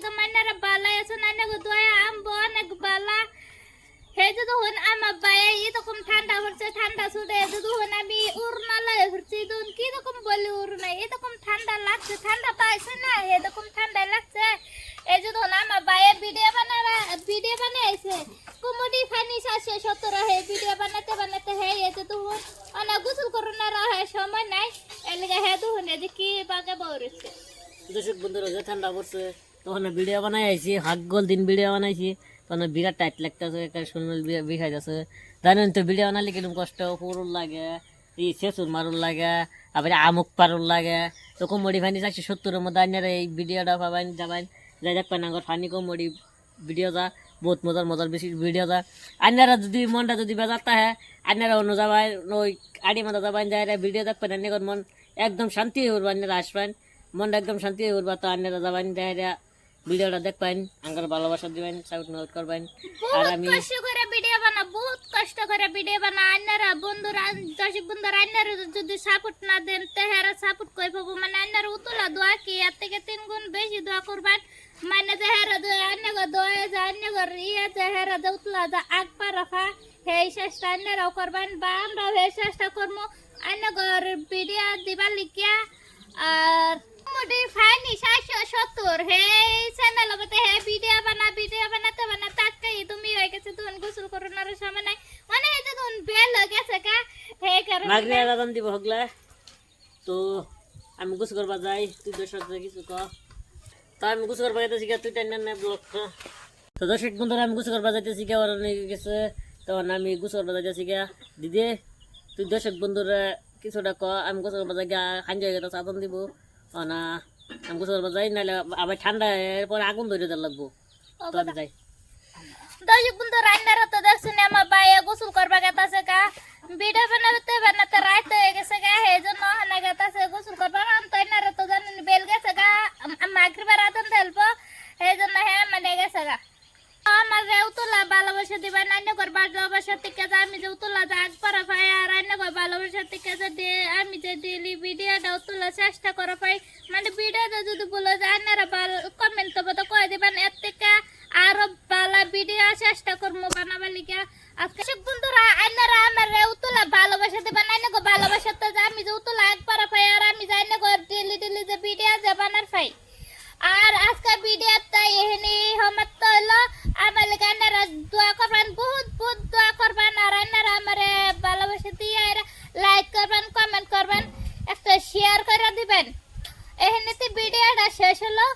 একদম আইনারা বালাই আছে নাইনা গো দয়া আমবো অনেক বালা হে যদি হন আমার বায়ে এরকম ঠান্ডা পড়ছে ঠান্ডা ছুটে যদি হন আমি উড়না লাগে ঘুরছি দুন কি রকম বলি উড়না এরকম ঠান্ডা লাগছে ঠান্ডা পাইছে না এরকম ঠান্ডা লাগছে এই যদি হন আমার বায়ে ভিডিও বানাইছে কুমুদি ফানি সাসে সতরা হে ভিডিও বানাতে হে এই যদি হন অনেক গোসল করনা রহে সময় নাই এলাকা হে তো হন যে কি বাগে বউরেছে দর্শক বন্ধুরা যে ঠান্ডা পড়ছে তখন ভিডিও বানাই আইছি হাগল দিন ভিডিও বানাইছি তখন বিরাট টাইট লাগতেছে শরীর বিষাই যাচ্ছে জানেন তো ভিডিও বানালে কিরকম কষ্ট পুরুল লাগে এই শেষুর মারুল লাগে আবার আমুক পারুল লাগে তো কমডি ফানি 470-এর মধ্যে আইনারা এই ভিডিওটা পাবেন যাবেন যাই দেখবেন আগর ফানি কমডি ভিডিও যা বহুত মজার বেশি ভিডিও যা আইনারা যদি মনটা যদি বেজারটা হ্যাঁ আইনারা অন্য যাবেন ওই আড়ি মাথা যাবেন যাই ভিডিও দেখবেন আইনার মন একদম শান্তি হয়ে উঠবেন আইনারা আসবেন মনটা একদম শান্তি হয়ে উঠবা তো আইনারা যাবেন যাই ভিডিওটা দেখবেন আঙ্গার ভালোবাসা দিবেন সাপোর্ট করবেন আর আমি কষ্ট করে ভিডিও বানা বহুত কষ্ট করে ভিডিও বানা আইনারা বন্ধুরা দর্শক বন্ধুরা আইনারা যদি সাপোর্ট না দেন তেহারা সাপোর্ট কই পাবো মানে আইনারা উতলা দোয়া কি এর থেকে 3 গুণ বেশি দোয়া করবেন মানে তেহারা আইনাগো দোয়া যা আইনাগো ইয়া তেহারা উতলা যা আগ পা রাখা হেই চেষ্টা আইনারাও করবেন বা আমরাও হেই চেষ্টা করবো আইনাগোর ভিডিও দিবার লিখিয়া আর মোটি ফাইনি 770 হে চ্যানেল বতে হে ভিডিও বানাতে তাকাই তুমি হয়ে গেছে তুমি গোসল করোনার সময় নাই মানে এই যে তুমি বেল হয়ে গেছে কা হে কারণ মাগরি আদান দিব হগলা তো আমি গোসল করবা যাই তুই দর্শক কিছু ক তো আমি গোসল করবা যাইতেছি তুই টাইম না ব্লগ তো দর্শক বন্ধুরা আমি গোসল করবা যাইতেছি কে ওরা নিয়ে গেছে তখন আমি গোসল করবা যাইতেছি কে দিদি তুই দর্শক বন্ধুরা কিছুটা ক আমি গোসল করবা যাই খান যাই গেছে আদান দিব না আমি গোসল করবা যাই নাহলে আবার ঠান্ডা এরপরে আগুন ধরে দেওয়া লাগবো তো আমি যাই দর্শক বন্ধু রান্নারা তো দেখছেন আমার বাইরে গোসল করবা গেছে কা ভিডিও বানাতে রাত হয়ে গেছে গা হে জন্য হানা গেছে গোসল করবা আম তো এনারা তো জানেন বেল গেছে গা মাগরিবের আদান দেলবো হে জন্য হে মানে গেছে গা আমার উতলা ভালোবাসা দিবা নান্য কর ভালোবাসা থেকে আমি যে উতলা দাগ পারা পাই আর রান্য কর ভালোবাসা থেকে যে আমি যে ডেলি ভিডিওটা উতলা চেষ্টা করা পাই মানে ভিডিওটা যদি বলে যে আনারা কমেন্ট তো কয়ে দিবেন এর থেকে আরো ভালো ভিডিও চেষ্টা করবো বানাবার লিগে আজকে বন্ধুরা আনারা আমার উতলা ভালোবাসা দিবেন নান্য কর ভালোবাসা তো আমি যে উতলা এক পারা পাই আর আমি যাই না কর ডেলি যে ভিডিও যে বানার পাই আর আজকে ভিডিওটা এখানে সমাপ্ত হলো আমার গানারা দোয়া করবেন বহুত দোয়া করবেন আর আপনারা আমারে ভালোবাসা দিয়ে লাইক করবেন কমেন্ট করবেন একটা শেয়ার করে দিবেন এখানে ভিডিওটা শেষ হলো।